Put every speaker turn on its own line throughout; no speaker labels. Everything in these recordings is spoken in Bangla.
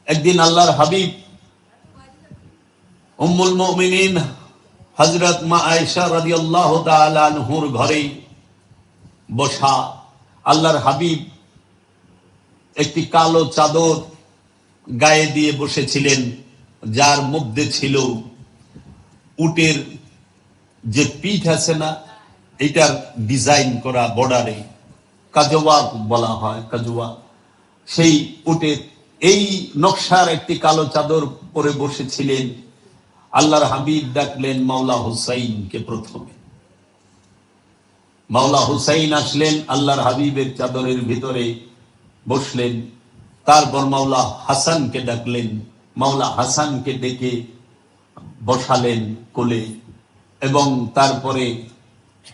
একদিন আল্লাহর হাবিব উম্মুল মুমিনিন হযরত মা আয়েশা রাদিয়াল্লাহু তাআলা আনহুর ঘরে বসা। আল্লাহর হাবিব একটি কালো চাদর গায়ে দিয়ে বসেছিলেন, যার মধ্যে ছিল উটের যে পিঠ আছে না, এটার ডিজাইন করা বর্ডারে কাজওয়া বলা হয়, কাজওয়া। সেই উটের এই নকশার একটি কালো চাদর পরে বসেছিলেন। আল্লাহর হাবিব ডাকলেন মাওলা হুসাইনকে। প্রথমে মাওলা হুসাইন আসলেন, আল্লাহর হাবিবের চাদরের ভিতরে বসলেন। তারপর মাওলা হাসানকে ডাকলেন, মাওলা হাসানকে ডেকে বসালেন কোলে, এবং তারপরে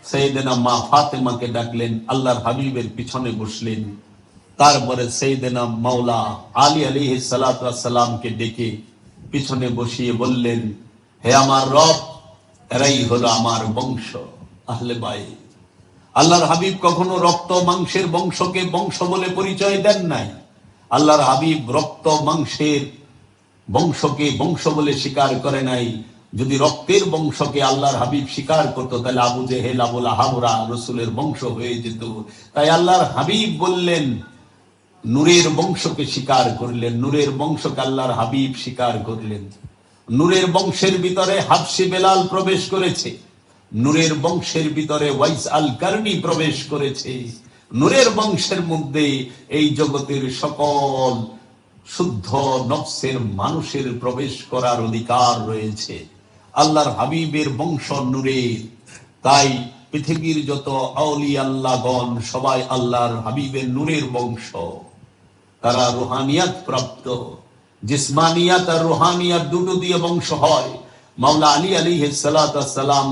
সাইয়েদেনা মা ফাতেমাকে ডাকলেন, আল্লাহর হাবিবের পিছনে বসলেন। তারপরে সাইয়েদেনা মাওলা আলী আলাইহিস সালাতু ওয়াস সালামকে ডেকে পিছনে বসিয়ে বললেন, হে আমার রব, এরাই হলো আমার বংশ, আহলে বাইত। আল্লাহর হাবিব কখনো রক্ত মাংসের বংশকে বংশ বলে পরিচয় দেন নাই। আল্লাহর হাবিব রক্ত মাংসের বংশকে বংশ বলে স্বীকার করে নাই। যদি রক্তের বংশকে আল্লাহর হাবিব স্বীকার করতো, তাহলে আবু জেহেল, আবু লাহাবরা রসুলের বংশ হয়ে যেত। তাই আল্লাহর হাবিব বললেন, নূরের বংশকে স্বীকার করলেন, নূরের বংশকে আল্লাহর হাবিব স্বীকার করলেন। নূরের বংশের ভিতরে হাবশি বেলাল প্রবেশ করেছে, নূরের বংশের ভিতরে ওয়াইস আল কারনি প্রবেশ করেছে। নূরের বংশের মধ্যে এই জগতের সকল শুদ্ধ নফসের মানুষের প্রবেশ করার অধিকার রয়েছে। আল্লাহর হাবিবের বংশ নূরের। তাই পৃথিবীর যত আউলিয়া আল্লাহগণ সবাই আল্লাহর হাবিবের নূরের বংশ। তারা রুহানিয়াত প্রাপ্ত। জিসমানিয়াত আর রুহানিয়াত দুটো দিয়ে বংশ হয়। মাওলা আলী আলাইহিস সালাতু ওয়াস সালাম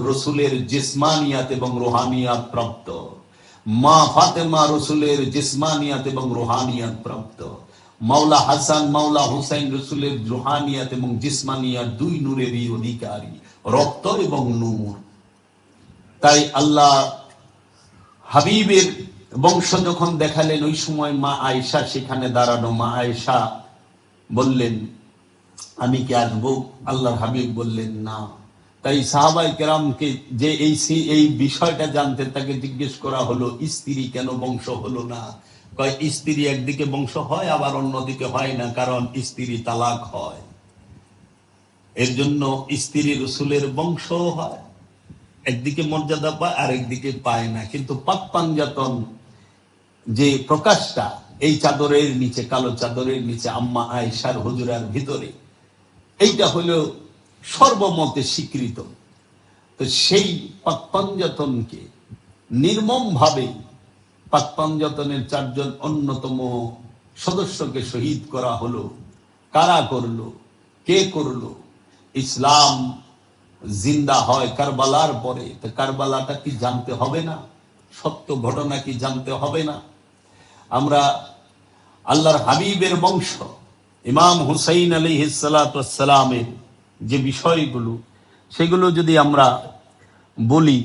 রসুলের জিসমানিয়াত এবং রুহানিয়াত প্রাপ্ত। মা ফাতেমা রসুলের জিসমানিয়াত এবং রুহানিয়াত প্রাপ্ত। মাওলা হাসান, মাওলা হুসাইন রসুলের রুহানিয়াত এবং জিসমানিয়াত দুই নূরেরই অধিকারী, রক্ত এবং নূর। তাই আল্লাহ হাবিবের বংশ যখন দেখালেন, ওই সময় মা আয়েশা সেখানে দাঁড়ানো। মা আয়েশা বললেন, আমি কি আসবো? আল্লাহর হাবিব বললেন না। তাই সাহাবায়ে কেরামকে যে এই বিষয়টা জানতেন, তাকে জিজ্ঞেস করা হলো, স্ত্রী কেন বংশ হলো না? কয়, স্ত্রী একদিকে বংশ হয়, আবার অন্যদিকে হয় না, কারণ স্ত্রী তালাক হয়। এর জন্য স্ত্রী রসুলের বংশ হয়, একদিকে মর্যাদা পায় আর একদিকে পায় না। কিন্তু পাক পাঞ্জাতন যে প্রকাশটা এই চাদরের নিচে, কালো চাদরের নিচে আম্মা আয়েশার হুজরার ভিতরে, এইটা হলো সর্বমতে স্বীকৃত। তো সেই পাক পাঞ্জাতনকে নির্মম ভাবে পাক পাঞ্জাতনের 4 জন অন্যতম সদস্যকে শহীদ করা হলো। কারা করলো? কে করলো? ইসলাম জিন্দা হয় কারবালার পরে। তো কারবালাটা কি জানতে হবে না? সত্য ঘটনা কি জানতে হবে না? আমরা আল্লাহর হাবিবের বংশ ইমাম হুসাইন আলাইহিস সালাতু ওয়াস সালামের যে বিষয়গুলো, সেগুলো যদি আমরা বলি,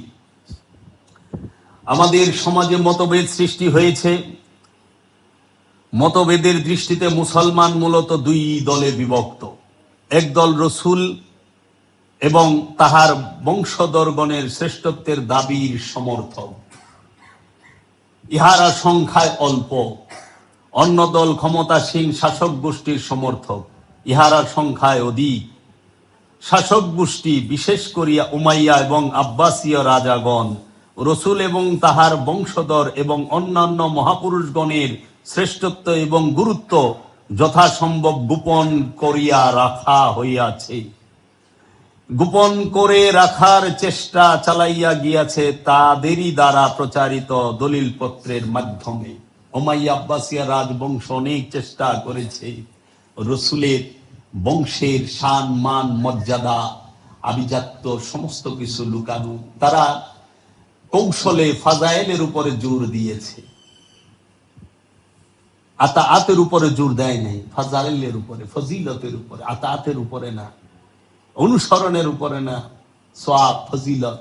আমাদের সমাজে মতভেদ সৃষ্টি হয়েছে। মতভেদের দৃষ্টিতে মুসলমান মূলত 2 দলে বিভক্ত। এক দল রসুল এবং তাহার বংশধরগণের শ্রেষ্ঠত্বের দাবির সমর্থক, ইহারা সংখ্যায় অল্প। অন্য দল ক্ষমতাসীন শাসক গোষ্ঠীর সমর্থক, ইহারা সংখ্যায় অধিক। শাসক গোষ্ঠী, বিশেষ করিয়া উমাইয়া এবং আব্বাসীয় রাজাগণ, রসুল এবং তাহার বংশধর এবং অন্যান্য মহাপুরুষগণের শ্রেষ্ঠত্ব এবং গুরুত্ব যথাসম্ভব গোপন করিয়া রাখা হইয়াছে। গোপন করে রাখার চেষ্টা চালাইয়া গিয়াছে তাদেরই দ্বারা প্রচারিত দলিলপত্রের মাধ্যমে। উমাইয়া আব্বাসিয়া রাজবংশ অনেক চেষ্টা করেছে রসুলের বংশের শান, মান, মর্যাদা, আভিজাত্য সমস্ত কিছু লুকানো। তারা কৌশলে ফাজাইলের উপরে জোর দিয়েছে, আতাআতের উপরে জোর দেয় নাই। ফাজাইলের উপরে, ফজিলতের উপরে, আতাআতের উপরে না, অনুসরণের উপরে না। সওয়াব, ফজিলত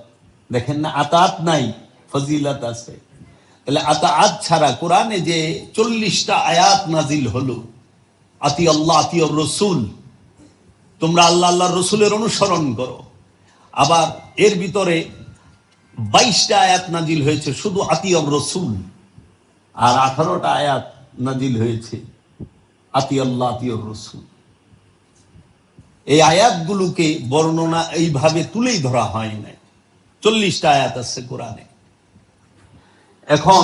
দেখেন না, আতাআত নাই, ফজিলত আছে। তাহলে আতাআত ছাড়া কোরআনে যে 40টা আয়াত নাজিল হলো, আতি আল্লাহ আতি রসুল, তোমরা আল্লাহ আল্লাহর রসুলের অনুসরণ করো। আবার এর ভিতরে 22টা আয়াত নাজিল হয়েছে শুধু আতি রসুল, আর 18টা আয়াত নাজিল হয়েছে আতি আল্লাহ আতি রসুল। এই আয়াতগুলোকে বর্ণনা এইভাবে তুলেই ধরা হয় নাই। 40টা আয়াত আছে কোরআনে। এখন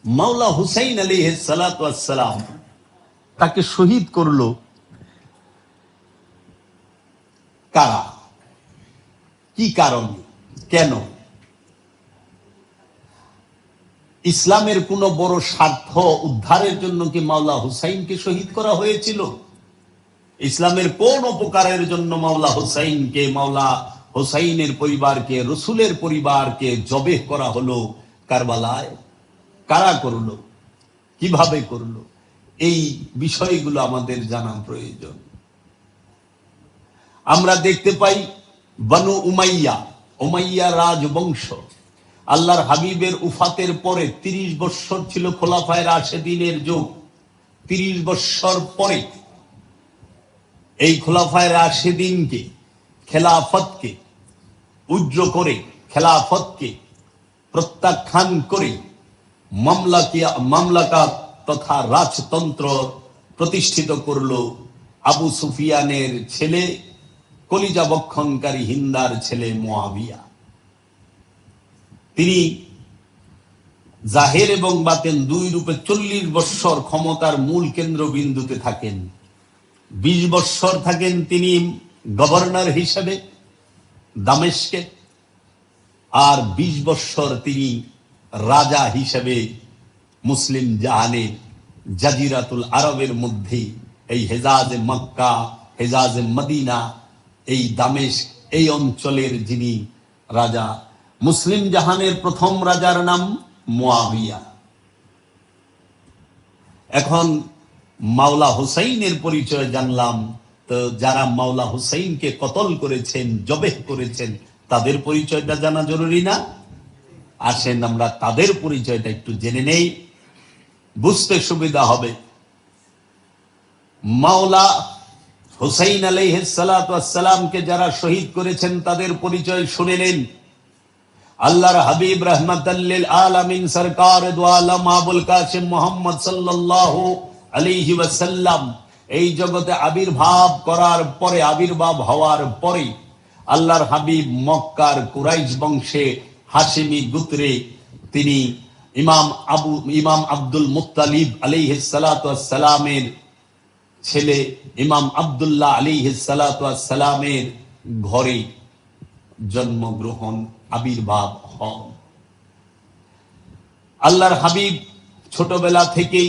মাওলা হুসাইন আলাইহিস সালাতু ওয়াস সালাম তাকে শহীদ করলো কারা, কি কারণে, কেন? ইসলামের কোন বড় স্বার্থ উদ্ধারের জন্য কি মাওলা হুসাইনকে শহীদ করা হয়েছিল? ইসলামের কোন উপকারের জন্য মাওলা হুসাইনকে, মাওলা হুসাইনের পরিবারকে, রসুলের পরিবারকে জবেহ করা হলো কারবালায়? কারা করলো, কিভাবে করলো? এই বিষয়গুলো আমাদের জানা প্রয়োজন। আমরা দেখতে পাই বনু উমাইয়া, উমাইয়া রাজবংশ, আল্লাহর হাবিবের উফাতের পরে 30 বৎসর ছিল খোলাফায়ে রাশেদিনের যুগ। 30 বৎসর পরে এই খোলাফায়ে রাশেদিনকে, খেলাফতকে উজ্র করে, খেলাফতকে প্রত্যাখ্যান করে মামলাকাত তথা রাজতন্ত্র প্রতিষ্ঠিত করলো আবু সুফিয়ানের ছেলে, কলিজা বক্ষণকারী হিন্দার ছেলে মুয়াবিয়া। তিনি জাহের এবং বাতেন দুই রূপে 40 বৎসর ক্ষমতার মূল কেন্দ্রবিন্দুতে থাকেন। 20 বৎসর থাকেন তিনি গভর্নর হিসেবে দামেস্কে, আর 20 বৎসর তিনি রাজা হিসেবে মুসলিম জাহানের জাজিরাতুল আরবের মধ্যে এই হেজাজে মক্কা, হেজাজে মদিনা, এই দামেস্ক, এই অঞ্চলের যিনি রাজা। মুসলিম জাহানের প্রথম রাজার নাম মুয়াবিয়া। এখন মাওলা হুসাইনের পরিচয় জানলাম, তো যারা মাওলা হুসাইনকে কতল করেছেন, জবেহ করেছেন, তাদের পরিচয়টা জানা জরুরি না? আসেন আমরা তাদের পরিচয়টা একটু জেনে নেই, বুঝতে সুবিধা হবে। মাওলা হুসাইন আলাইহিস সালাতু ওয়াস সালামকে যারা শহীদ করেছেন তাদের পরিচয় শুনে নেন। আল্লাহর হাবিব রাহমাতাল লিল আলামিন সরকার দু আলম আবুল কাসিম মুহাম্মদ সাল্লাল্লাহু আলাইহি ওয়াসাল্লাম এই জগতে আবির্ভাব করার পরে, আবির্ভাব হওয়ার পরে আল্লাহর হাবিব মক্কার কুরাইশ বংশে হাশিমি গোত্রে তিনি ইমাম আব্দুল মুত্তালিব আলাইহিস সালাতু ওয়াস সালামের ছেলে ইমাম আব্দুল্লাহ আলাইহিস সালাতু ওয়াস সালামের ঘরে জন্মগ্রহণ, আবির্ভাব হন। আল্লাহর হাবিব ছোটবেলা থেকেই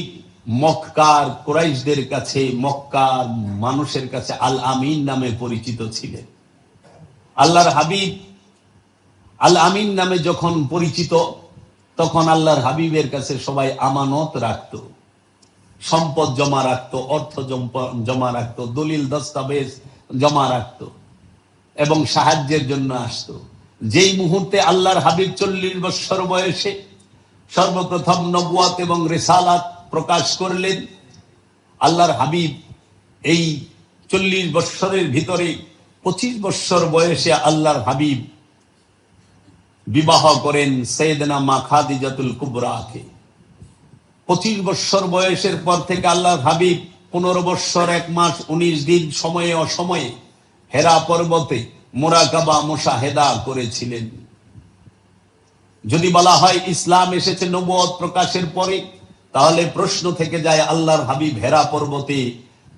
মক্কার কুরাইশদের কাছে, মক্কার মানুষের কাছে আল আমিন নামে পরিচিত ছিলেন। আল্লাহর হাবিব আল আমিন নামে যখন পরিচিত, তখন আল্লাহর হাবিবের কাছে সবাই আমানত রাখত, সম্পদ জমা রাখত, অর্থ জমা রাখত, দলিল দস্তাবেজ জমা রাখত এবং সাহায্যের জন্য আসতো। যেই মুহূর্তে আল্লাহর হাবিব 40 বৎসর বয়সে সর্বপ্রথম নবুয়াত এবং রিসালাত প্রকাশ করলেন, আল্লাহর হাবিব এই 40 বৎসরের ভিতরে 25 বৎসর বয়সে আল্লাহর হাবিব বিবাহ করেন সাইয়েদনা মা খাদিজাতুল কুবরাকে। 25 বৎসর বয়সের পর থেকে আল্লাহর হাবিব 15 বৎসর 1 মাস 19 দিন সময়ে অসময়ে হেরা পর্বতে মুরাকাবা মুশাহেদা করেছিলেন। যদি বলা হয় ইসলাম এসেছে নবুয়ত প্রকাশের পরে, তাহলে প্রশ্ন থেকে যায় আল্লাহর হাবিব হেরা পর্বতে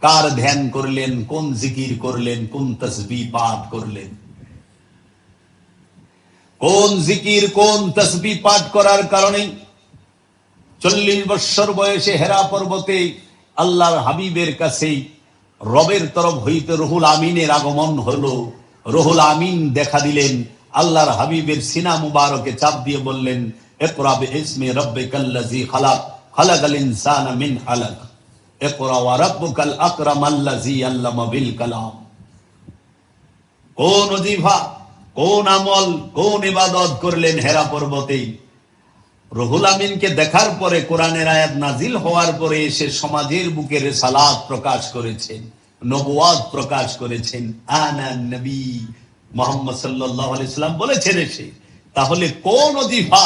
কার ধ্যান করলেন, কোন জিকির করলেন, কোন তাসবিহ পাঠ করলেন? কোন জিকির, কোন তাসবিহ পাঠ করার কারণে 40 বৎসর বয়সে হেরা পর্বতে আল্লাহর হাবিবের কাছে রবের তরফ হইতে রুহুল আমিনের আগমন হলো। রুহুল আমিন দেখা দিলেন, আল্লাহর হাবিবের সিনা মুবারকে চাপ দিয়ে বললেন, ইকরা বিইসমি রাব্বিকাল্লাযী খালাক, খালাকাল ইনসানা মিন আলাক, ইকরা ওয়া রাব্বুকাল আকরামাল্লাযী আল্লামা বিল কালাম। কোন ওজিফা, কোন আমল, কোন ইবাদত করলেন হেরা পর্বতে? রুহুল আমিনকে দেখার পরে, কোরআনের আয়াত নাজিল হওয়ার পরে এসে সমাজের বুকে রিসালাত প্রকাশ করেছেন, নবুয়াত প্রকাশ করেছেন। আনা নবী মুহাম্মদ সাল্লাল্লাহু আলাইহি সাল্লাম বলেছেন এসে। তাহলে কোন ওজিফা,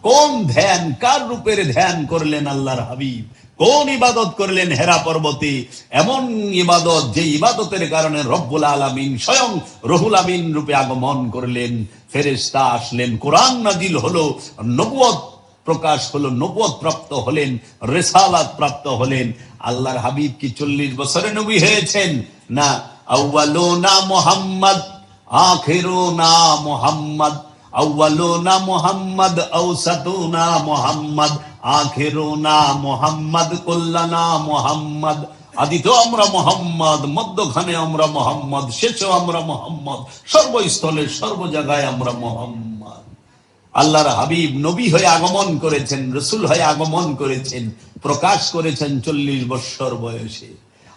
কোন ধ্যান, কার রূপের ধ্যান করলেন আল্লাহর হাবিব? কোন ইবাদত করলেন হেরা পর্বতে? এমন ইবাদত যে ইবাদতের কারণে রব্বুল আলামিন স্বয়ং রুহুল আমিন রূপে আগমন করলেন, ফেরেশতা আসলেন, কোরআন নাজিল হলো, নবুয়ত প্রকাশ হলো, নবুয়ত প্রাপ্ত হলেন, রিসালাত প্রাপ্ত হলেন। আল্লাহর হাবিব কি 40 বছরে নবী হয়েছেন? না। আউয়ালুনা মুহাম্মদ আখিরুনা মুহাম্মদ, আউয়ালুনা মুহাম্মদ আওসাতুনা মুহাম্মদ আখিরুনা মুহাম্মদ কুল্লানা মুহাম্মদ। আদি তো আমরা মোহাম্মদ, মধ্যখানে আমরা মোহাম্মদ, শেষেও আমরা মোহাম্মদ, সর্বস্থলে সর্ব জায়গায় আমরা মোহাম্মদ। আল্লাহর হাবিব নবী হয়ে আগমন করেছেন, রসুল হয়ে আগমন করেছেন, প্রকাশ করেছেন 40 বছর বয়সে।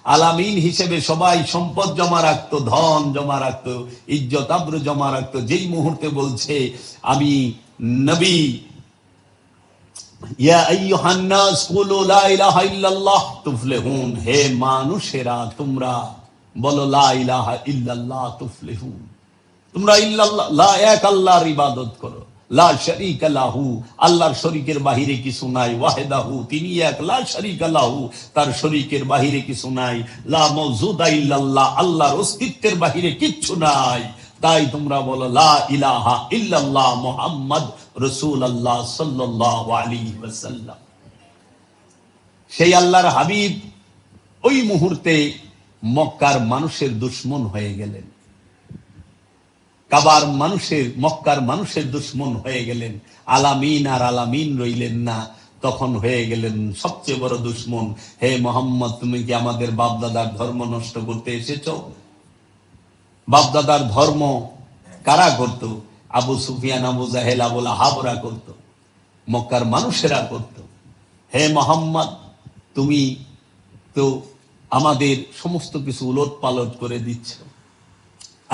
আলামিন হিসেবে সবাই সম্পদ জমা রাখতো, ধন জমা রাখতো, ইজ্জত আবরু জমা রাখতো। যেই মুহূর্তে বলছে আমি নবী, ইয়া আইয়ুহান নাস কুলু লা ইলাহা ইল্লাল্লাহ তুফলিহুন, হে মানুষেরা তোমরা বলো লা ইলাহা ইল্লাল্লাহ তুফলিহুন, তোমরা ইল্লাল্লাহ, লা এক আল্লাহর ইবাদত করো, লা শারীকা লাহু, আল্লাহর শরীকের বাহিরে কিছু নাই, ওয়াহিদাহু, তিনি এক, লা শারীকা লাহু, তার শরীকের বাহিরে কিছু নাই, লা মাওজুদা ইল্লাল্লাহ, আল্লাহর অস্তিত্বের বাহিরে কিচ্ছু নাই। তাই তোমরা বলো লা ইলাহা ইল্লাল্লাহ মুহাম্মদ রাসূলুল্লাহ সাল্লাল্লাহু আলাইহি ওয়াসাল্লাম। সেই আল্লাহর হাবিব ওই মুহূর্তে মক্কার মানুষের দুশমন হয়ে গেলেন, কাবার মানুষের, মক্কার মানুষের দুশমন হয়ে গেলেন। আলামিন আর আলামিন রইলেন না, তখন হয়ে গেলেন সবচেয়ে বড় দুশমন। হে মোহাম্মদ, তুমি কি আমাদের বাপদাদার ধর্ম নষ্ট করতে এসেছো? বাপদাদার ধর্ম কারা করত? আবু সুফিয়ান, আবু জাহেল, আবু লাহাবরা করত, মক্কার মানুষেরা করত। হে মোহাম্মদ, তুমি তো আমাদের সমস্ত কিছু উলট পালট করে দিচ্ছ।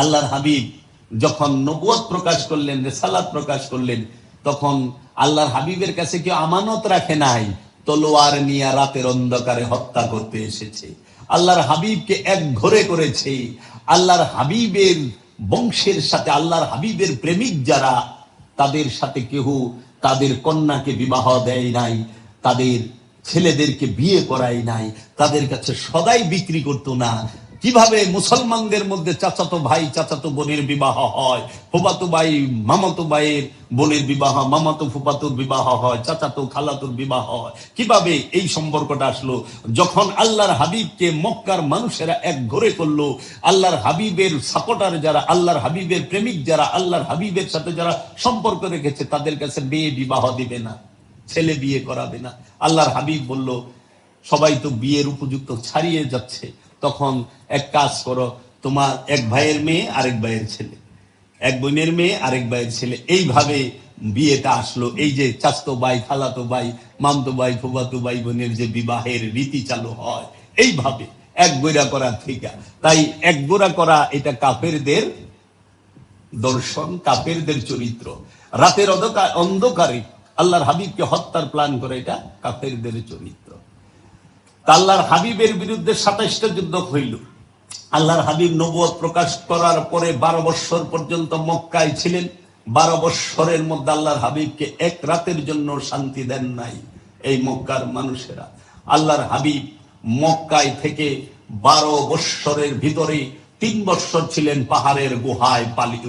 আল্লাহর হাবিব যখন নবুয়ত প্রকাশ করলেন, রিসালাত প্রকাশ করলেন, তখন আল্লাহর হাবিবের কাছে কেউ আমানত রাখে নাই, তলোয়ার নিয়ে রাতের অন্ধকারে হত্যা করতে এসেছে। আল্লাহর হাবিবকে এক ঘরে করেছে। আল্লাহর হাবিবের বংশের সাথে, আল্লাহর হাবিবের প্রেমিক যারা, তাদের সাথে কেউ তাদের কন্যাকে বিবাহ দেয় নাই, তাদের ছেলেদেরকে বিয়ে করায় নাই, তাদের কাছে সদাই বিক্রি করতো না। কিভাবে মুসলমানদের মধ্যে চাচাতো ভাই চাচাতো বোনের বিবাহ হয়, ফুফাতো ভাই মামাতো ভাইয়ের বোনের বিবাহ, মামাতো ফুফাতোর বিবাহ হয়, চাচাতো খালাতোর বিবাহ হয়, কিভাবে এই সম্পর্কটা আসলো? যখন আল্লাহর হাবিবকে মক্কার মানুষেরা এক ঘরে করলো, আল্লাহর হাবিবের সাপোর্টার যারা, আল্লাহর হাবিবের প্রেমিক যারা, আল্লাহর হাবিবের সাথে যারা সম্পর্ক রেখেছে, তাদের কাছে মেয়ে বিবাহ দিবে না, ছেলে বিয়ে করাবে না। আল্লাহর হাবিব বলল, সবাই তো বিয়ের উপযুক্ত ছাড়িয়ে যাচ্ছে, তখন এক কাজ করো, তোমার এক ভাইয়ের মেয়ে আরেক ভাইয়ের ছেলে, এক বোনের মেয়ে আরেক ভাইয়ের ছেলে, এইভাবে বিয়েটা আসলো। এই যে চাচতো ভাই, খালাতো ভাই, মামতো ভাই, ফুফাতো ভাই বোনের যে বিবাহের রীতি চালু হয়, এইভাবে এক গোড়া করা ঠিক। তাই এক গোড়া করা এটা কাফেরদের দর্শন, কাফেরদের চরিত্র। রাতের অন্ধকারে আল্লাহর হাবিবকে হত্যার প্ল্যান করে, এটা কাফেরদের চরিত্র। আল্লাহর হাবিবের বিরুদ্ধে 27টা যুদ্ধ হইল। আল্লাহর হাবিব নবুয়ত প্রকাশ করার পরে 12 বৎসর পর্যন্ত মক্কায় ছিলেন। 12 বৎসরের মধ্যে আল্লাহর হাবিবকে এক রাতের জন্য শান্তি দেন নাই এই মক্কার মানুষেরা। আল্লাহর হাবিব মক্কায় থেকে 12 বৎসরের ভিতরে 3 বৎসর ছিলেন পাহাড়ের গুহায় পালিত,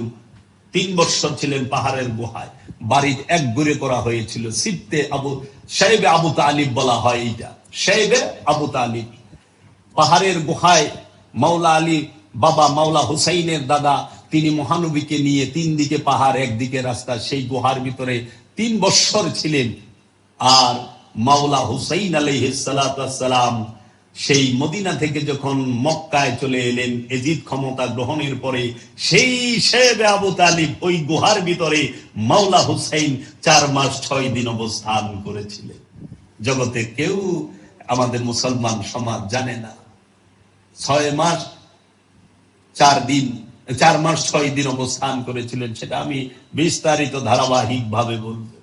3 বৎসর ছিলেন পাহাড়ের গুহায়। বাড়ির এক ঘুরে করা হয়েছিল, সিবতে আবু সাহেবে আবু তালিব বলা হয়। এইটা সাহেবে আবু তালিব পাহাড়ের গুহায় মাওলা আলী বাবা, মাওলা হুসাইনের দাদা, তিনি মহানবীকে নিয়ে 3 দিকে পাহাড়, একদিকে রাস্তা, সেই গুহার ভিতরে 3 বৎসর ছিলেন। আর মাওলা হুসাইন আলাইহিস সালাতু ওয়াস সালাম সেই মদিনা থেকে যখন মক্কায় চলে এলেন, এজিদ ক্ষমতা গ্রহণের পরে, সেই সাহেবে আবু তালিব ওই গুহার ভিতরে মাওলা হুসাইন 4 মাস 6 দিন অবস্থান করেছিলেন। জগতে কেউ, আমাদের মুসলমান সমাজ জানে না 6 মাস 4 দিন, 4 মাস 6 দিন অবস্থান করেছিলেন। সেটা আমি বিস্তারিত ধারাবাহিক ভাবে বলবো।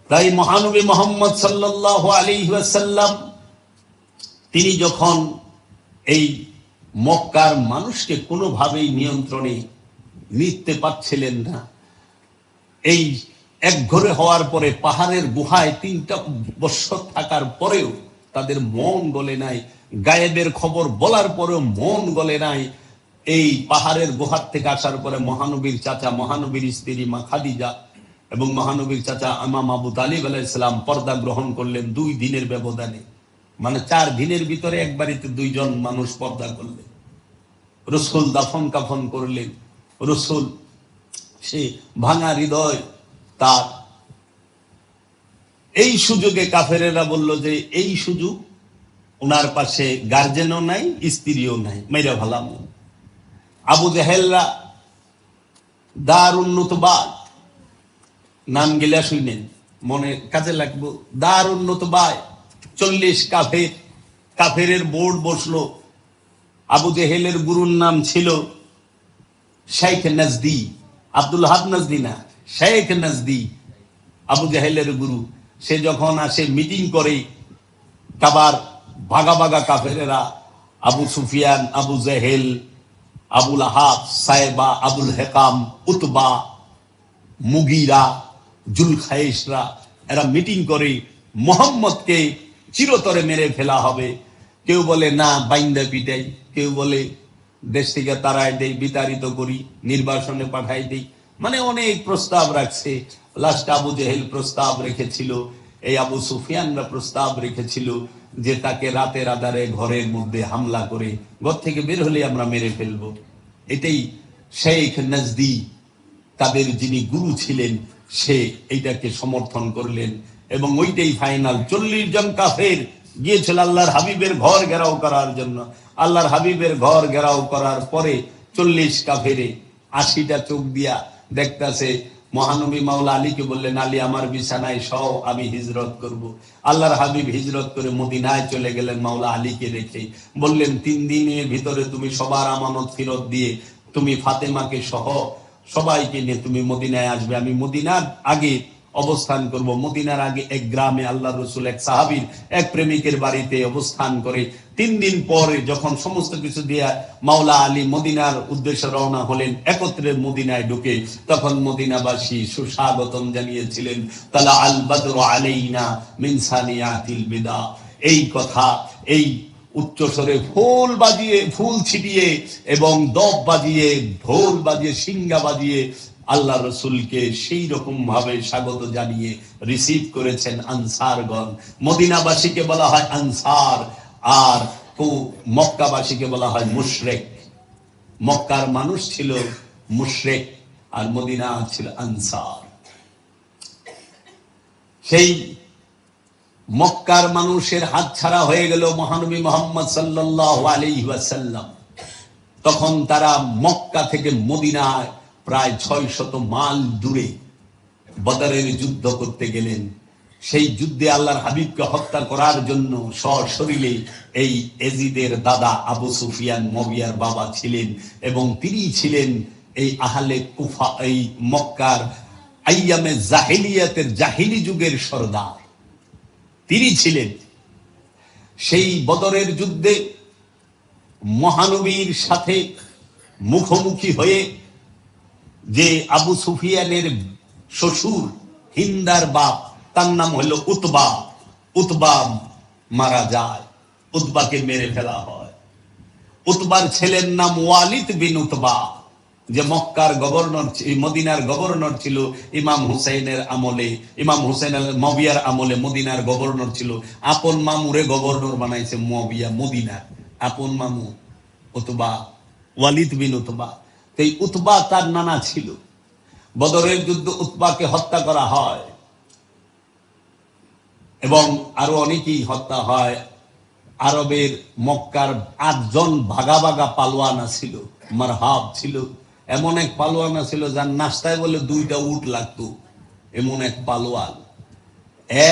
তাই মহানবী মুহাম্মদ সাল্লাল্লাহু আলাইহি ওয়াসাল্লাম তিনি যখন এই মক্কার মানুষকে কোনোভাবেই নিয়ন্ত্রণে নিতে পারছিলেন না, এই একঘরে হওয়ার পরে পাহাড়ের গুহায় 3টা বছর থাকার পরেও তাদের মন গলে নাই, গায়েবের খবর বলার পরেও মন গলে নাই। এই পাহাড়ের গুহার থেকে আসার পরে মহানবীর চাচা, মহানবীর স্ত্রী মা খাদিজা এবং মহানবীর চাচা ইমাম আবু তালিব আলাইহিস সালাম পর্দা গ্রহণ করলেন 2 দিনের ব্যবধানে। মানে 4 দিনের ভিতরে এক বাড়িতে 2 জন মানুষ পর্দা করলেন। রাসূল দাফন কাফন করলেন। রাসূল সে ভাঙা হৃদয় তার। এই সুযোগে কাফেরেরা বলল যে এই সুযোগ, ওনার পাশে গার্জেনও নাই, স্ত্রীও নাই, মেয়েরা ভালাম। আবু জেহেলরা দারুন নুতবাদ, নাম গিলা শুনেন, মনে কাজে লাগবো। দারুন নুতবাদ 40 কাফেরের বোর্ড বসলো। আবু জেহেলের গুরুর নাম ছিল শেখ নাজদি, আব্দুল হাদ নাজদি না, শেখ নাজদি আবু জেহেলের গুরু। সে যখন আসে মিটিং করে, কাবার ভাগা ভাগা কাফেরেরা, আবু সুফিয়ান, আবু জেহেল, আবুল আহাব, সাইবা, আবুল হেকাম, উতবা, মুগিরা, জুলখাইসরা, এরা মিটিং করে মোহাম্মদকে চিরতরে মেরে ফেলা হবে। কেউ বলে না বাইন্দা পিটাই, কেউ বলে দেশ থেকে তাড়াই দেই, বিতাড়িত করি, নির্বাসনে পাঠাই দেই, মানে অনেক প্রস্তাব রাখছে। লাস্ট আবু জেহেল প্রস্তাব রেখেছিল, এই আবু সুফিয়ানরা প্রস্তাব রেখেছিল যে তাকে রাতের আধারে ঘরের মধ্যে হামলা করে ঘর থেকে বের হলে আমরা মেরে ফেলবো। এটাই শেখ নাজদি, তাদের যিনি গুরু ছিলেন, সে এইটাকে সমর্থন করলেন এবং ওইটাই ফাইনাল। 40 জন কাফের গিয়েছিল আল্লাহর হাবিবের ঘর ঘেরাও করার জন্য। আল্লাহর হাবিবের ঘর ঘেরাও করার পরে 40 কাফেরে 80টা চোখ দিয়া দেখতেছে। মহানবী মাওলা আলীকে বললেন, আলী আমার বিছানায় সহ, আমি হিজরত করব। আল্লাহর হাবিব হিজরত করে মদিনায় চলে গেলেন মাওলা আলীকে রেখে। বললেন 3 দিনের ভিতরে তুমি সবার আমানত ফেরত দিয়ে তুমি ফাতেমাকে সহ সবাইকে নিয়ে তুমি মদিনায় আসবে। আমি মদিনার আগে অবস্থান করব। মদিনার আগে এক গ্রামে আল্লাহ রসুল এক সাহাবীর এক প্রেমিকের বাড়িতে অবস্থান করে 3 দিন পরে যখন সমস্ত কিছু দিয়ে মাওলা আলী মদিনার উদ্দেশ্যে রওনা হলেন, একত্রে মদিনায় ঢুকে তখন মদিনাবাসী সুস্বাগতম জানিয়েছিলেন, তালা আল বদরু আলাইনা মিন সানিয়াতিল বিদা। এই কথা, এই উচ্চস্বরে ফুল বাজিয়ে, ফুল ছিটিয়ে এবং দপ বাজিয়ে, ঢোল বাজিয়ে, সিঙ্গা বাজিয়ে আল্লাহ রসুলকে সেই রকম ভাবে স্বাগত জানিয়ে রিসিভ করেছেন আনসারগণ। মদিনাবাসীকে বলা হয় আনসার, আর মক্কাবাসীকে বলা হয় মুশরিক। মক্কার মানুষ ছিল মুশরিক আর মদিনা ছিল আনসার। সেই মক্কার মানুষের হাতছাড়া হয়ে গেল মহানবী মুহাম্মদ সাল্লাল্লাহু আলাইহি ওয়াসাল্লাম। তখন তারা মক্কা থেকে মদিনায় প্রায় 600 মাইল দূরে বদরের যুদ্ধ করতে গেলেন। সেই যুদ্ধে আল্লাহর হাবিবকে হত্যা করার জন্য সশরীরে এই এজিদের দাদা আবু সুফিয়ান মুয়াবিয়ার বাবা ছিলেন এবং তিনি ছিলেন এই আহলে কুফা, এই মক্কার আইয়ামে জাহিলিয়াতের জাহিলি যুগের সরদার তিনি ছিলেন। সেই বদরের যুদ্ধে মহানবীর সাথে মুখোমুখি হয়ে যে আবু সুফিয়ানের শ্বশুর হিন্দার বাপ, তার নাম হলো উতবা, উতবা মারা যায়, উতবাকে মেরে ফেলা হয়। উতবার ছেলের নাম ওয়ালিদ বিন উতবা, যে মক্কার গভর্নর, মদিনার গভর্নর ছিল ইমাম হুসাইনের আমলে, ইমাম হুসাইন মুয়াবিয়ার আমলে মদিনার গভর্নর ছিল। আপন মামুরে গভর্নর বানাইছে মুয়াবিয়া মদিনার, আপন মামু উতবা, ওয়ালিদ বিন উতবা। এই উতবা তার নানা ছিল। বদরের যুদ্ধ উতবাকে হত্যা করা হয় এবং আরো অনেকেই হত্যা হয়। আরবের মক্কার 8 জন ভাগা ভাগা পালোয়ানা ছিল, মারহাব ছিল। এমন এক পালোয়ানা ছিল যার নাস্তায় বলে 2টা উট লাগতো, এমন এক পালোয়ান।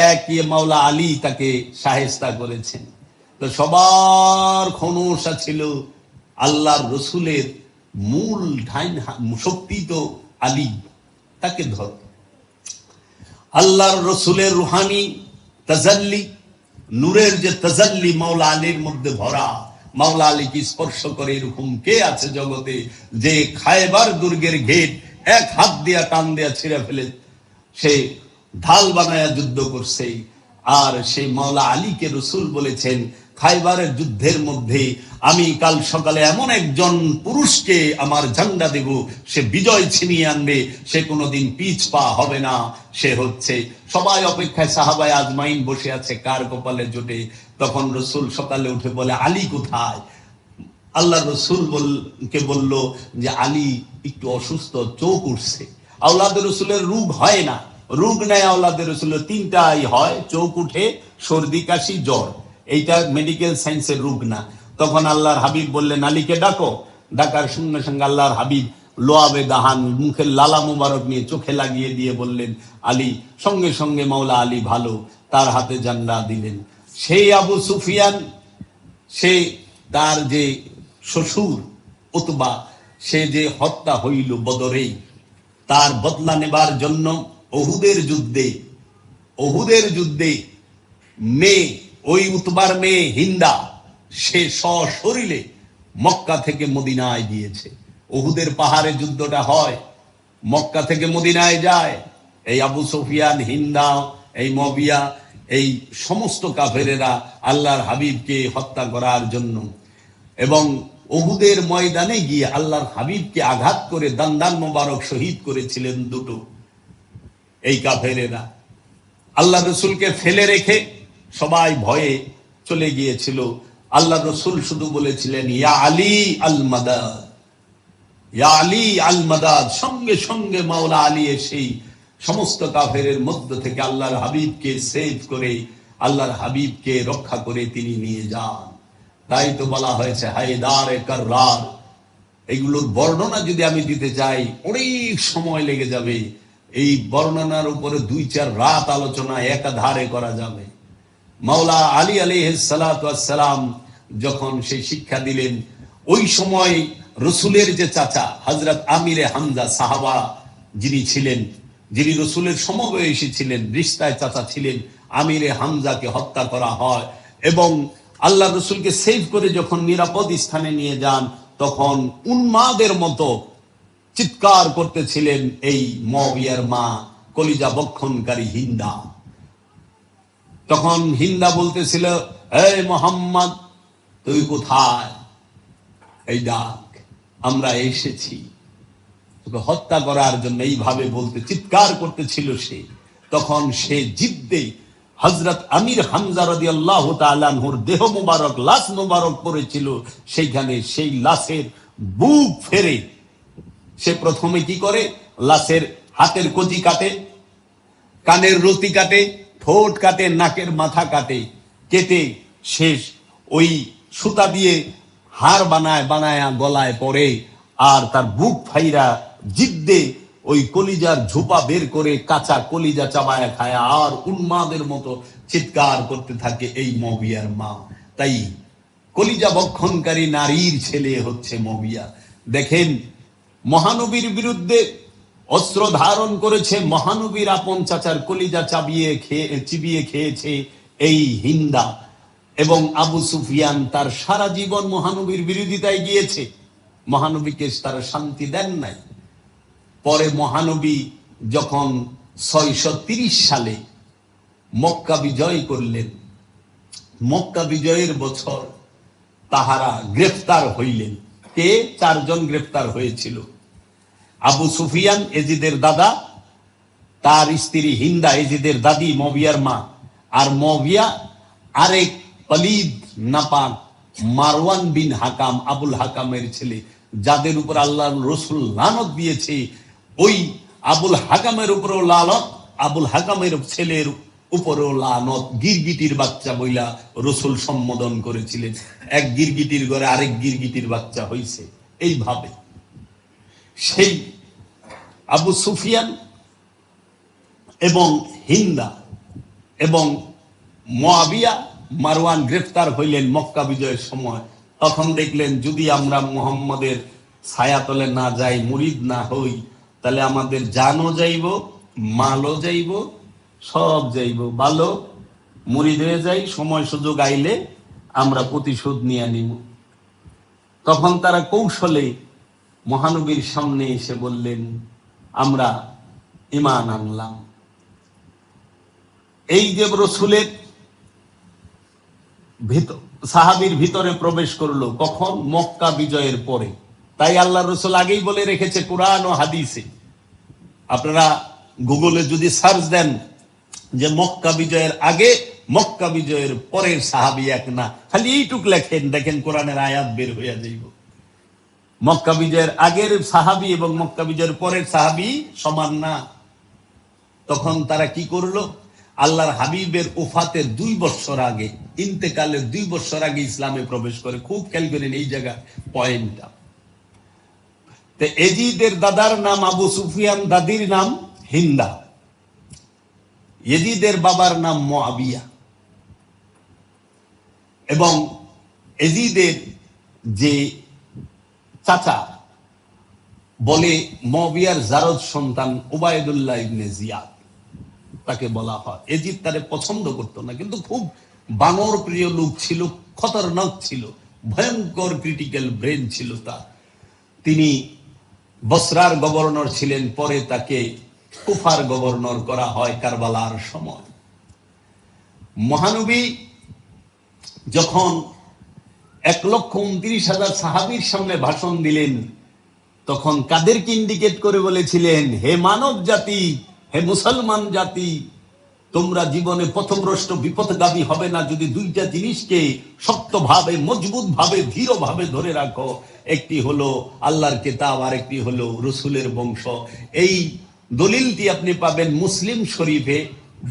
এক মাওলা আলী তাকে শায়েস্তা করেছেন। তো সবার খনসা ছিল আল্লাহর রসুলের মূল ঢাইন শক্তি তো আলী, তাকে ধর। আল্লাহর রসুলের রুহানি তাজাল্লি, নূরের যে তাজাল্লি মাওলা আলীর মধ্যে ভরা, মাওলা আলীকে স্পর্শ করে এরকম কে আছে জগতে যে খায়বার দুর্গের গেট এক হাত দিয়া টান দিয়া ছিঁড়ে ফেলে সে ঢাল বানায়া যুদ্ধ করছে। আর সেই মাওলা আলীকে রসুল বলেছেন, খাইবারের যুদ্ধের মধ্যে আমি কাল সকালে এমন একজন পুরুষকে আমার ঝান্ডা দেব, সে বিজয় ছিনিয়ে আনবে, সে কোনোদিন পিছ পা হবে না। সে হচ্ছে, সবাই অপেক্ষায় সাহাবায়ে আজমাইন বসে আছে কার কপালে জোটে। তখন রসুল সকালে উঠে বলে, আলী কোথায়? আল্লাহ রসুল কে বলল যে আলী একটু অসুস্থ, চোখ উঠছে। আওলাদ রসুলের রোগ হয় না, রোগ নেয় আওলাদ রসুলের তিনটাই হয়, চোখ উঠে, সর্দি কাশি, জ্বর। এইটা মেডিকেল সায়েন্সের রোগ না। তখন আল্লাহর হাবিব বললেন, আলীকে ডাকো। ডাকার সঙ্গে সঙ্গে আল্লাহর হাবিব লোয়াবে দাহান, মুখের লালা মুবারক নিয়ে চোখে লাগিয়ে দিয়ে বললেন আলী। সঙ্গে সঙ্গে মাওলা আলী ভালো, তার হাতে জান্ডা দিলেন। সেই আবু সুফিয়ান, সে তার যে শ্বশুর উতবা, সে যে হত্যা হইল বদরেই, তার বদলা নেবার জন্য ওহুদের যুদ্ধে মেয়ে, ওই উতবার মেয়ে হিন্দা, সে সশরীরে মক্কা থেকে মদিনায় গিয়েছে। ওহুদের পাহাড়ে যুদ্ধটা হয়, মক্কা থেকে মদিনায় যায় এই আবু সুফিয়ান, হিন্দা, এই মবিয়া, এই সমস্ত কাফেরেরা আল্লাহর হাবিবকে হত্যা করার জন্য। এবং ওহুদের ময়দানে গিয়ে আল্লাহর হাবিবকে আঘাত করে দান্দান মোবারক শহীদ করেছিলেন দুটো এই কাফেরেরা। আল্লাহ রসুলকে ফেলে রেখে সবাই ভয়ে চলে গিয়েছিল। আল্লাহ রসুল শুধু বলেছিলেন, ইয়া আলী আল মাদাদ, ইয়া আলী আল মাদাদ। সঙ্গে সঙ্গে মাওলা আলী এসেই সমস্ত কাফেরের মধ্য থেকে আল্লাহর হাবিবকে সেভ করে, আল্লাহর হাবিবকে রক্ষা করে তিনি নিয়ে যান। তাই তো বলা হয়েছে হায়দারে কাররার। এগুলোর বর্ণনা যদি আমি দিতে চাই অনেক সময় লেগে যাবে। এই বর্ণনার উপরে 2-4 রাত আলোচনা একাধারে করা যাবে। মাওলা আলী আলাইহিস সালাতু ওয়াস সালাম যখন সেই শিক্ষা দিলেন, ওই সময় রসুলের যে চাচা হযরত আমিরে হামজা সাহাবা যিনি ছিলেন, যিনি রসুলের সমবয়সী ছিলেন, রিশতায় চাচা ছিলেন, আমিরে হামজাকে হত্যা করা হয়। এবং আল্লাহ রসুলকে সেভ করে যখন নিরাপদ স্থানে নিয়ে যান, তখন উন্মাদের মতো চিৎকার করতেছিলেন এই মুআবিয়ার মা, কলিজা বক্ষণকারী হিন্দা। তখন হিন্দা বলতেছিল, এই মোহাম্মদ তুই কোথায়? এই ডাক, আমরা এসেছি তোকে হত্যা করার জন্য। এইভাবে বলতে চিৎকার করতেছিল সে। তখন সে জিদ্দে হযরত আমির হামজা রাদিয়াল্লাহু তাআলা আনহুর দেহ মুবারক, লাশ মুবারক পড়েছিল, সেইখানে সেই লাশের বুক ফেরে সে প্রথমে কি করে, লাশের হাতের কজি কাটে, কানের রতি কাটে, ঠোঁট কাটে, নাকের মাথা কাটে, কেটে শেষ ওই সুতা দিয়ে হাড় বানায় গলায় পরে, আর তার বুক ফাইরা জিদ্দে ওই কলিজার ঝোপা বের করে কাঁচা কলিজা চাবায়া খায়, আর উন্মাদের মতো চিৎকার করতে থাকে এই মুআবিয়ার মা। তাই কলিজা বক্ষণকারী নারীর ছেলে হচ্ছে মুআবিয়া। দেখেন, মহানবীর বিরুদ্ধে অস্ত্র ধারণ করেছে, মহানবীর আপন চাচার কলিজা চিবিয়ে খেয়েছে এই হিন্দা। এবং আবু সুফিয়ান তার সারা জীবন মহানবীর বিরোধিতায় গিয়েছে, মহানবীকে তারা শান্তি দেন নাই। পরে মহানবী যখন 630 সালে মক্কা বিজয় করলেন, মক্কা বিজয়ের বছর তাহারা গ্রেফতার হইলেন। কে? 4 জন গ্রেফতার হয়েছিল। আবু সুফিয়ান এজিদের দাদা, তার স্ত্রী হিন্দা এজিদের দাদি মুআবিয়ার মা, আর মুআবিয়া আরেক পলিদ নাপাক মারওয়ান বিন হাকাম, আবুল হাকামের ছেলে, যাদের উপর আল্লাহর রসুল লানত দিয়েছে। ওই আবুল হাকামের উপরেও লানত, আবুল হাকামের ছেলের উপরেও লানত। গিরগিটির বাচ্চা বইলা রসুল সম্বোধন করেছিলেন। এক গিরগিটির ঘরে আরেক গিরগিটির বাচ্চা হইছে। এইভাবে সেই আবু সুফিয়ান এবং হিন্দা এবং মুআবিয়া, মারওয়ান গ্রেফতার হইলেন মক্কা বিজয়ের সময়। তখন দেখলেন, যদি আমরা মুহাম্মদের ছায়াতলে না যাই, মুরিদ না হই, তাহলে আমাদের জানও যাইব, মালও যাইব, সব যাইব, ভালো মুরিদ হয়ে যাই, সময় সুযোগ আইলে আমরা প্রতিশোধ নিয়ে নিব। তখন তারা কৌশলে মহানবীর সামনে এসে বললেন, আমরা ঈমান আনলাম। এই যে রসুলের সাহাবীর ভিতরে প্রবেশ করলো কখন? মক্কা বিজয়ের পরে। তাই আল্লাহ রসুল আগেই বলে রেখেছে কুরআন ও হাদিসে, আপনারা গুগলে যদি সার্চ দেন যে মক্কা বিজয়ের আগে, মক্কা বিজয়ের পরের সাহাবী এক না, খালি এইটুক লেখেন, দেখেন কোরআনের আয়াত বের হইয়া যাইব। মক্কা বিজয়ের আগের সাহাবী এবং মক্কা বিজয়ের পরের সাহাবী সমান না। তখন তারা কি করলো? আল্লাহর হাবিবের ওফাতের 2 বছর আগে, ইন্তেকালের 2 বছর আগে ইসলামে প্রবেশ করে। খুব খেয়াল করেন এই জায়গা পয়েন্টটা। তো এজিদের দাদার নাম আবু সুফিয়ান, দাদির নাম হিন্দা। এজিদের বাবার নাম মুআবিয়া, এবং এজিদের যে চাচা বলে মুআবিয়ার জারদ সন্তান উবাইদুল্লাহ ইবনে জিয়াদ, তাকে বলা হয়। এজিদ তারে পছন্দ করতো না, কিন্তু খুব বানর প্রিয় লোক ছিল, খতরনাক ছিল, ভয়ঙ্কর ক্রিটিক্যাল ব্রেন ছিল তার। তিনি বসরার গভর্নর ছিলেন, পরে তাকে কুফার গভর্নর করা হয় কারবালার সময়। মহানবী যখন 1,29,000 সাহাবীর সামনে ভাষণ দিলেন, তখন কাদেরকে ইন্ডিকেট করে বলেছিলেন, হে মানব জাতি, হে মুসলমান জাতি, তোমরা জীবনে পথভ্রষ্ট বিপথগামী হবে না যদি 2টা জিনিসকে শক্তভাবে, মজবুত ভাবে, দৃঢ়ভাবে ধরে রাখো। একটি হলো আল্লাহর কিতাব, আর একটি হলো রসুলের বংশ। এই দলিলটি আপনি পাবেন মুসলিম শরীফে,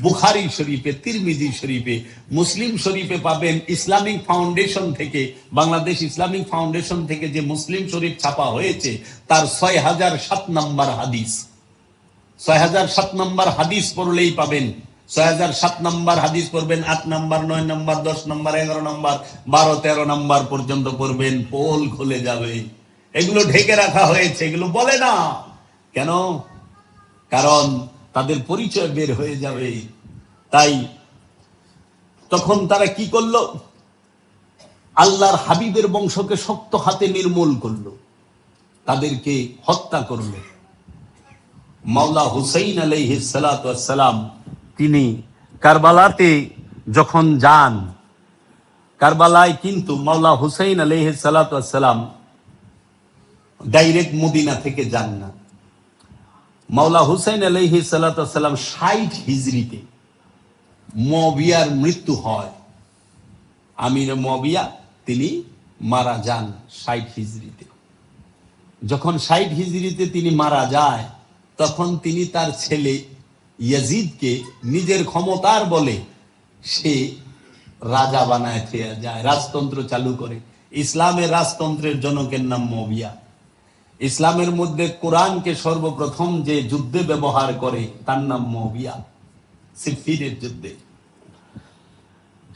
বুখারী শরীফে, তিরমিজি শরীফে। মুসলিম শরীফে পাবেন ইসলামিক ফাউন্ডেশন থেকে, বাংলাদেশ ইসলামিক ফাউন্ডেশন থেকে যে মুসলিম শরীফ ছাপা হয়েছে, তার 6007 নম্বর হাদিস। 6007 নম্বর হাদিস পড়লেই পাবেন। 6007 নম্বর হাদিস পড়বেন, 8 নম্বর, 9 নম্বর, 10 নম্বর, 11 নম্বর, 12, 13 নম্বর পর্যন্ত পড়বেন, পোল খুলে যাবে। এগুলো ঢেকে রাখা হয়েছে, এগুলো বলে না কেন? কারণ তাদের পরিচয় বের হয়ে যাবে। তাই তখন তারা কি করলো? আল্লাহর হাবিবের বংশকে শক্ত হাতে নির্মূল করলো, তাদেরকে হত্যা করলো। মাওলা হুসাইন আলাইহিস সালাতু ওয়াস সালাম, তিনি কারবালাতে যখন যান, কারবালায় কিন্তু মাওলা হুসাইন আলাইহিস সালাতু ওয়াস সালাম ডাইরেক্ট মদিনা থেকে যান না। মাওলা হুসাইন আলাইহিস সালাতু ওয়াস সালাম 60 হিজরিতে মুআবিয়ার মৃত্যু হয়। আমির মুআবিয়া তিনি মারা যান 60 হিজরিতে। যখন 60 হিজরিতে তিনি মারা যায়, তখন তিনি তার ছেলে ইয়াজিদকে নিজের ক্ষমতার বলে সে রাজা বানায় যায়, রাজতন্ত্র চালু করে। ইসলামের রাজতন্ত্রের জনকের নাম মুআবিয়া। ইসলামের মধ্যে কোরআনকে সর্বপ্রথম যে যুদ্ধে ব্যবহার করে তার নাম মুআবিয়া, সিফিনের যুদ্ধে।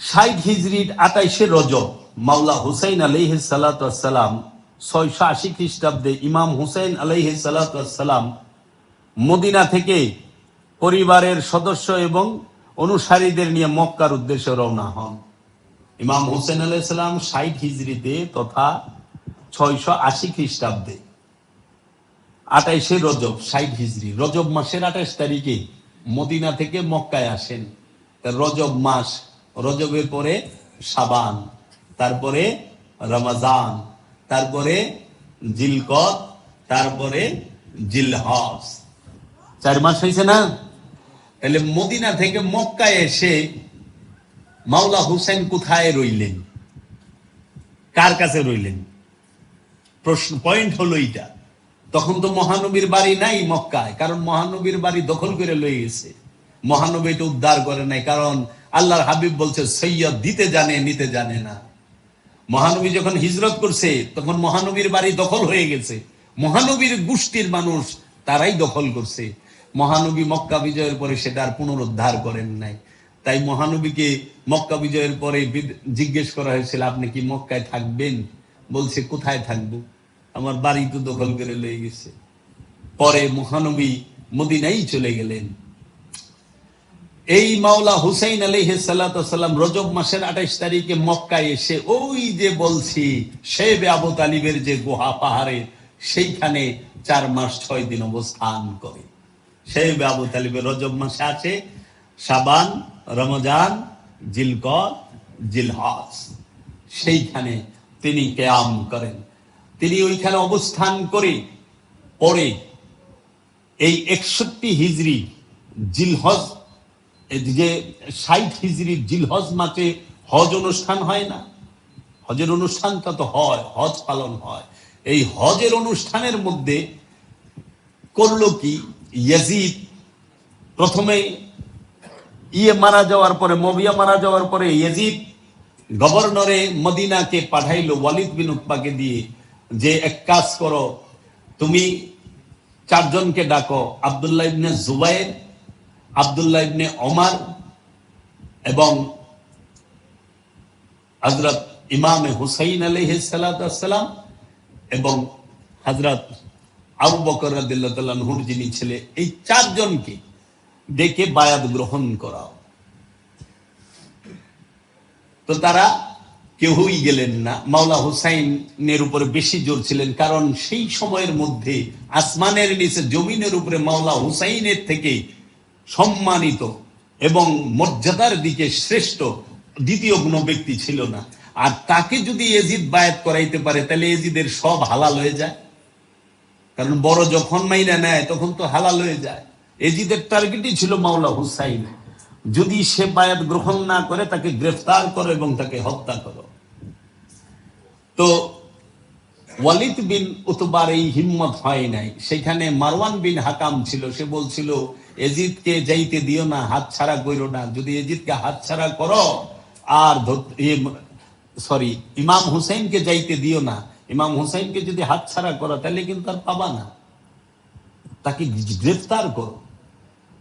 60 হিজরির 28 রজব মাওলা হুসাইন আলাইহিস সালাতু ওয়াস সালাম, 680 খ্রিস্টাব্দে ইমাম হুসাইন আলাইহিস সালাতু ওয়াস সালাম মদিনা থেকে পরিবারের সদস্য এবং অনুসারীদের নিয়ে মক্কার উদ্দেশ্যে রওনা হন। ইমাম হুসাইন আলাইহিস সালাম 60 হিজরিতে তথা 680 খ্রিস্টাব্দে 28 রজব, 60 হিজরি, রজব মাসের 28 তারিখে মদিনা থেকে মক্কায় আসেন। রজব মাস, রজবের পরে শাবান, তারপরে রমজান, তারপরে জিলকদ, তারপরে জিলহজ, 4 মাস হয়েছে না? তাহলে মদিনা থেকে মক্কায় এসে মাওলা হুসেন কোথায় রইলেন, কার কাছে রইলেন? প্রশ্ন, পয়েন্ট হলো এইটা। তখন তো মহানবীর বাড়ি নাই মক্কায়, কারণ মহানবীর বাড়ি দখল করে লয়ে গেছে। মহানবী এটা উদ্ধার করে নাই, কারণ আল্লাহর হাবিব বলছে সৈয়দ দিতে জানে, নিতে জানে না। মহানবী যখন হিজরত করছে তখন মহানবীর বাড়ি দখল হয়ে গেছে, মহানবীর গোষ্ঠীর মানুষ তারাই দখল করছে। মহানবী মক্কা বিজয়ের পরে সেটা আর পুনরুদ্ধার করেন নাই। তাই মহানবীকে মক্কা বিজয়ের পরে জিজ্ঞেস করা হয়েছিল, আপনি কি মক্কায় থাকবেন? বলছে, কোথায় থাকবো, আমার বাড়ি তো দখল করে লয়ে গেছে। পরে মহানবী মদিনায় চলে গেলেন। এই মাওলা হুসাইন আলাইহিস সালাতু সালাম রজব মাসের 28 তারিখে মক্কায় এসে ওই যে বলছি শেবে আবু তালিবের যে গুহা পাহাড়ে সেইখানে 4 মাস 6 দিন অবস্থান করে। শেবে আবু তালিবের রজব মাসে আছে শাবান, রমজান, জিলকদ, জিলহজ, সেইখানে তিনি কিয়াম করেন। তিনি ওইখানে অবস্থান করে পরে এই 61 হিজরি জিলহজ, যে 60 হিজরি জিলহজ মাসে হজ অনুষ্ঠান হয় না, হজের অনুষ্ঠানটা তো হয়, হজ পালন হয়। এই হজের অনুষ্ঠানের মধ্যে করলো কি, ইয়াজিদ প্রথমে মারা যাওয়ার পরে, মবিয়া মারা যাওয়ার পরে ইয়াজিদ গভর্নরে মদিনাকে পাঠাইলো ওয়ালিদ বিন উতবাকে দিয়ে, যে এক কাজ করো, তুমি 4 জনকে ডাকো, আব্দুল্লাহ ইবনে জুবাইর, আব্দুল্লাহ ইবনে ওমর এবং হযরত ইমাম হুসাইন আলাইহিস সালাতু ওয়াসসালাম এবং হযরত আবু বকর রাদিয়াল্লাহু তাআলা আনহুর যিনি ছেলে, এই 4 জনকে ডেকে বায়াত গ্রহণ করাও। তো তারা কেউই গেলেন না। মাওলা হুসাইনের উপরে বেশি জোর ছিলেন, কারণ সেই সময়ের মধ্যে আসমানের নিচে জমিনের উপরে মাওলা হুসাইনের থেকে সম্মানিত এবং মর্যাদার দিকে শ্রেষ্ঠ দ্বিতীয় কোনো ব্যক্তি ছিল না। আর তাকে যদি ইয়াজিদ বায়াত করাইতে পারে তাহলে ইয়াজিদের সব হালাল হয়ে যায়, কারণ বড় যখন মাইনা নেয় তখন তো হালাল হয়ে যায়। ইয়াজিদের টার্গেটই ছিল মাওলা হুসাইন, যদি সে বায়াত গ্রহণ না করে তাকে গ্রেফতার করো এবং তাকে হত্যা করো। তো ওয়ালিদ বিন উতবার এই হিম্মত হয় নাই। সেখানে মারওয়ান বিন হাকাম ছিল, সে বলছিল ইয়াজিদকে যাইতে দিও না, হাত ছাড়া করো না, যদি ইয়াজিদকে হাত ছাড়া করো আর ইমাম হুসাইনকে যাইতে দিও না, ইমাম হুসাইনকে যদি হাত ছাড়া করো তাহলে কিন্তু আর পাবা না, তাকে গ্রেফতার করো।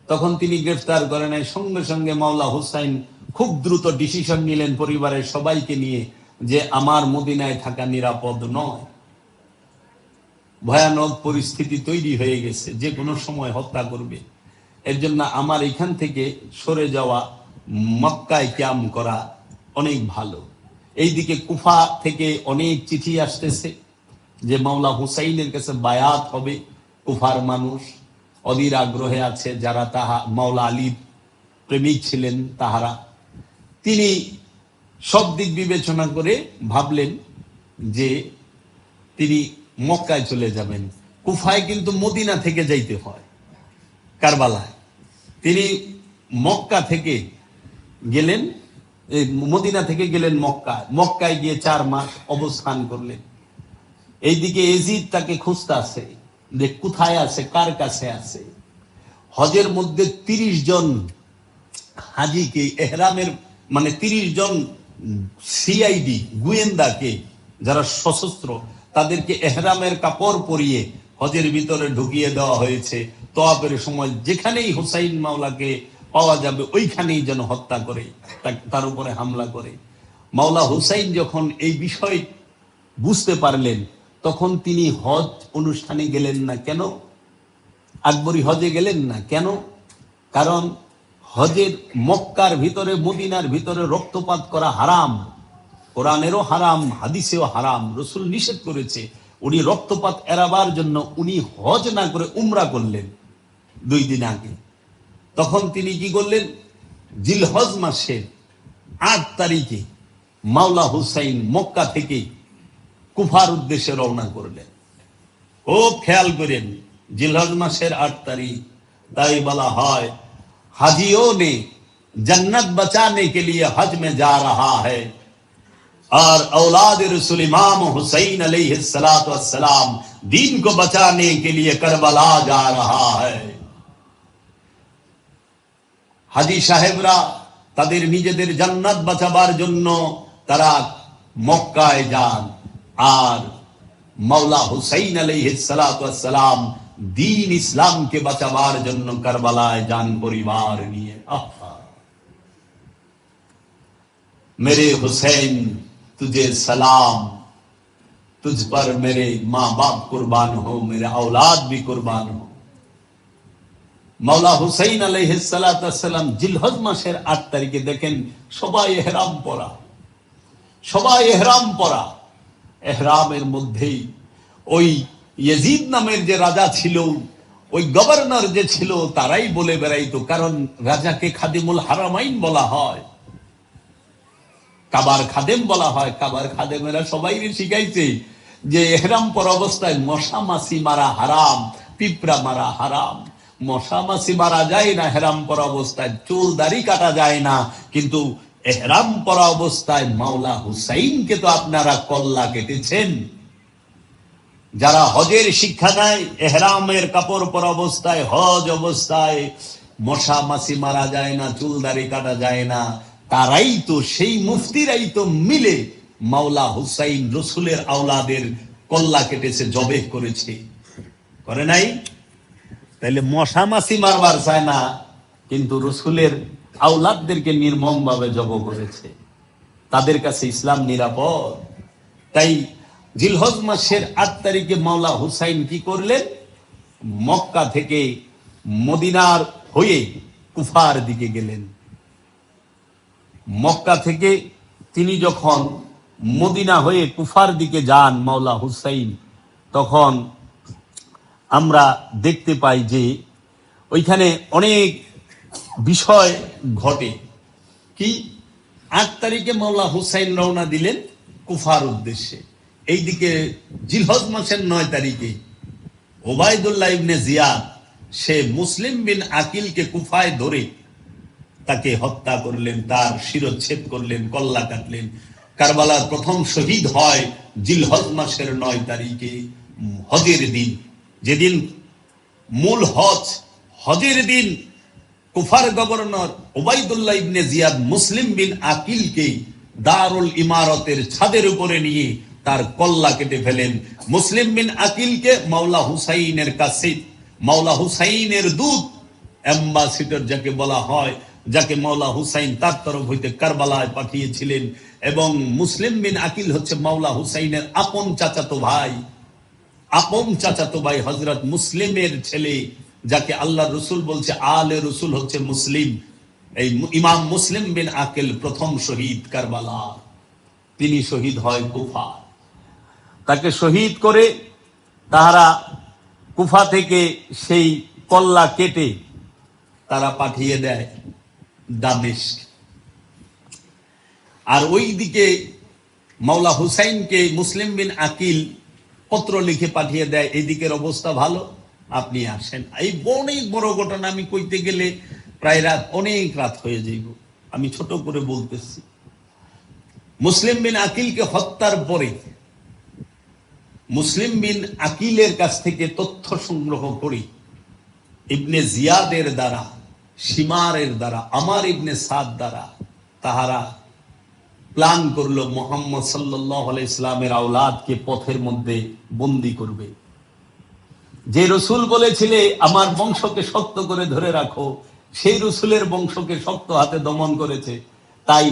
তখন তিনি গ্রেফতার করেন নাই। সঙ্গে সঙ্গে মাওলা হুসাইন খুব দ্রুত ডিসিশন নিলেন পরিবারের সবাইকে নিয়ে, যে আমার মদিনায় থাকা নিরাপদ নয়, ভয়ানক পরিস্থিতি তৈরি হয়ে গেছে, যে কোনো সময় হত্যা করবে, এর জন্য আমার এখান থেকে সরে যাওয়া, মক্কায় কিয়াম করা অনেক ভালো। এইদিকে কুফা থেকে অনেক চিঠি আসতেছে যে মাওলা হুসাইনের কাছে বায়াত হবে। কুফার মানুষ অধীর আগ্রহে আছে, যারা মাওলা আলীর প্রেমিক ছিলেন তাহারা। তিনি সব দিক বিবেচনা করে ভাবলেন যে তিনি মক্কায় চলে যাবেন। কুফায় কিন্তু মদিনা থেকে যাইতে হয় কারবালায়, তিনি মক্কা থেকে গেলেন, মদিনা থেকে গেলেন মক্কায়। মক্কায় গিয়ে 4 মাস অবস্থান করলেন। এইদিকে ইয়াজিদ তাকে খুঁজতে আছে যে কোথায় আছে, কার কাছে আছে। হজের মধ্যে 30 জন হাজিকে এহরামের, মানে 30 জন সিআইডি গোয়েন্দাকে, যারা সশস্ত্র, তাদেরকে এহরামের কাপড় পরিয়ে হজের ভিতরে ঢুকিয়ে দেওয়া হয়েছে। তওয়াফের সময় যেখানেই হুসাইন মাওলাকে পাওয়া যাবে ওইখানেই যেন হত্যা করে, তার উপরে হামলা করে। মাওলা হুসাইন যখন এই বিষয় বুঝতে পারলেন, তখন তিনি হজ অনুষ্ঠানে গেলেন না। কেন? আকবরী হজে গেলেন না কেন? কারণ হজের মক্কার ভিতরে, মদিনার ভিতরে রক্তপাত করা হারাম, কোরআনেরও হারাম, হাদিসেও হারাম, রাসূল নিষেধ করেছে। উনি রক্তপাত এড়াবার জন্য উনি হজ না করে উমরা করলেন 2 দিন আগে। তখন তিনি কি করলেন, জিলহজ মাসের 8 তারিখে মাওলা হুসাইন মক্কা থেকে কুফার উদ্দেশ্যে রওনা করলেন। খুব খেয়াল করেন, জিলহজ মাসের 8 তারিখ, তাই বলা হয় हाजियों ने जन्नत बचाने के लिए हज में जा रहा है और औलाद रसूल इमाम हुसैन अलैहिस्सलाम दीन को बचाने के लिए करबला जा रहा है। হাজী সাহেবরা তাদের নিজেদের জান্নাত বাঁচাবার জন্য তারা মক্কায় যান, আর মাওলা হুসাইন আলাইহিসসালাম दीन इस्लाम के बचावार जन्नो करबलाए जान परिवार निये। मेरे हुसैन तुझे सलाम, तुझ पर मेरे माँ बाप कुर्बान हो, मेरे औलाद भी कुर्बान हो। মাওলা হুসাইন আলাইহিস সালাম জিলহজ মাসের 8 তারিখে দেখেন সবাই এহরাম পরা, সবাই এহরাম পরা। এহরামের মধ্যেই ওই ইয়াজিদ নামের যে রাজা ছিল, ওই গভর্নর যে ছিল, তারাই বলে বেড়াইতো, কারণ রাজাকে খাদিমুল হারামাইন বলা হয়, কাবার খাদেম বলা হয়। কাবার খাদেমেরা সবাই শিখাইছে যে এহরাম পর অবস্থায় মশা মাছি মারা হারাম, পিঁপড়া মারা হারাম। মশা মাছি মারা যায় না এহরাম পরা অবস্থায়, চুল দাড়ি কাটা যায় না, কিন্তু এহরাম পরা অবস্থায় মাওলা হুসাইনকে তো আপনারা কল্লা কেটেছেন। যারা হজের শিক্ষা নেয়, এহরামের কাপড় পরা অবস্থায়, হজ অবস্থায় মশা মাছি মারা যায় না, চুল দাড়ি কাটা যায় না, তারাই তো, সেই মুফতিরাই তো মিলে মাওলা হুসাইন রসুলের আওলাদের কল্লা কেটেছে, জবেহ করেছে, করে নাই? তাইলে মশা মাছি মারবার চায় না, কিন্তু রসুলের আওলাদদেরকে নির্মম ভাবে জব করেছে। তাদের কাছে ইসলাম নিরাপদ। তাই জিলহজ মাসের 8 তারিখে মাওলা হুসাইন কি করলেন? মক্কা থেকে মদিনার হয়ে কুফার দিকে গেলেন। মক্কা থেকে তিনি যখন মদিনা হয়ে কুফার দিকে যান মাওলা হুসাইন, তখন আমরা দেখতে পাই যে ওইখানে অনেক বিষয় ঘটে। কি? 8 তারিখে মাওলা হুসাইন রওনা দিলেন কুফার উদ্দেশ্যে। এইদিকে জিলহজ মাসের 9 তারিখে ওবায়দুল্লাহ ইবনে জিয়াদ, সে মুসলিম বিন আকিলকে কুফায় ধরে তাকে হত্যা করলেন, তার শিরচ্ছেদ করলেন, কল্লা কাটলেন। কারবালার প্রথম শহীদ হয় জিলহজ মাসের 9 তারিখে, হজের দিন, যেদিন মূল হজ, হজের দিন কুফার গভর্নর ওবায়দুল্লাহ ইবনে জিয়াদ মুসলিম বিন আকিলকে দারুল ইমারতের ছাদের উপরে নিয়ে তার কল্লা কেটে ফেলেন। মুসলিম বিন আকিলকে মাওলা হুসাইনের কাছে, মাওলা হুসাইনের দূত, অ্যাম্বাসিডর যাকে বলা হয়, যাকে মাওলা হুসাইন তার তরফ হইতে কারবালায় পাঠিয়েছিলেন। এবং মুসলিম বিন আকিল হচ্ছে মাওলা হুসাইনের আপন চাচাতো ভাই, আপন চাচাতো ভাই হযরত মুসলিমের ছেলে, যাকে আল্লাহ রসুল বলছে আলে রসুল হচ্ছে মুসলিম। এই ইমাম মুসলিম বিন আকিল প্রথম শহীদ কারবালা, তিনি শহীদ হয় কুফা। তাকে শহীদ করে তারা কুফা থেকে সেই কল্লা কেটে তারা পাঠিয়ে দেয় দামেস্ক। আর ওই দিকে মাওলা হুসাইনকে মুসলিম বিন আকিল পত্র লিখে পাঠিয়ে দেয়, এদিকের অবস্থা ভালো, আপনি আসেন। এই অনেক বড় ঘটনা, আমি কইতে গেলে প্রায় অনেক রাত হয়ে যাইব, আমি ছোট করে বলতেছি। মুসলিম বিন আকিলকে হত্যার পরে মুসলিম বিন আকিলের কাছ থেকে তথ্য সংগ্রহ করে ইবনে জিয়াদের দ্বারা, শিমারের দ্বারা, আমার ইবনে সাদ দ্বারা তাহারা প্ল্যান করলো মুহাম্মদ সাল্লাল্লাহু আলাইহি ইসলামের আওলাদকে পথের মধ্যে বন্দী করবে। যে রসুল বলেছিলে আমার বংশকে শক্ত করে ধরে রাখো, সেই রসুলের বংশকে শক্ত হাতে দমন করেছে। তাই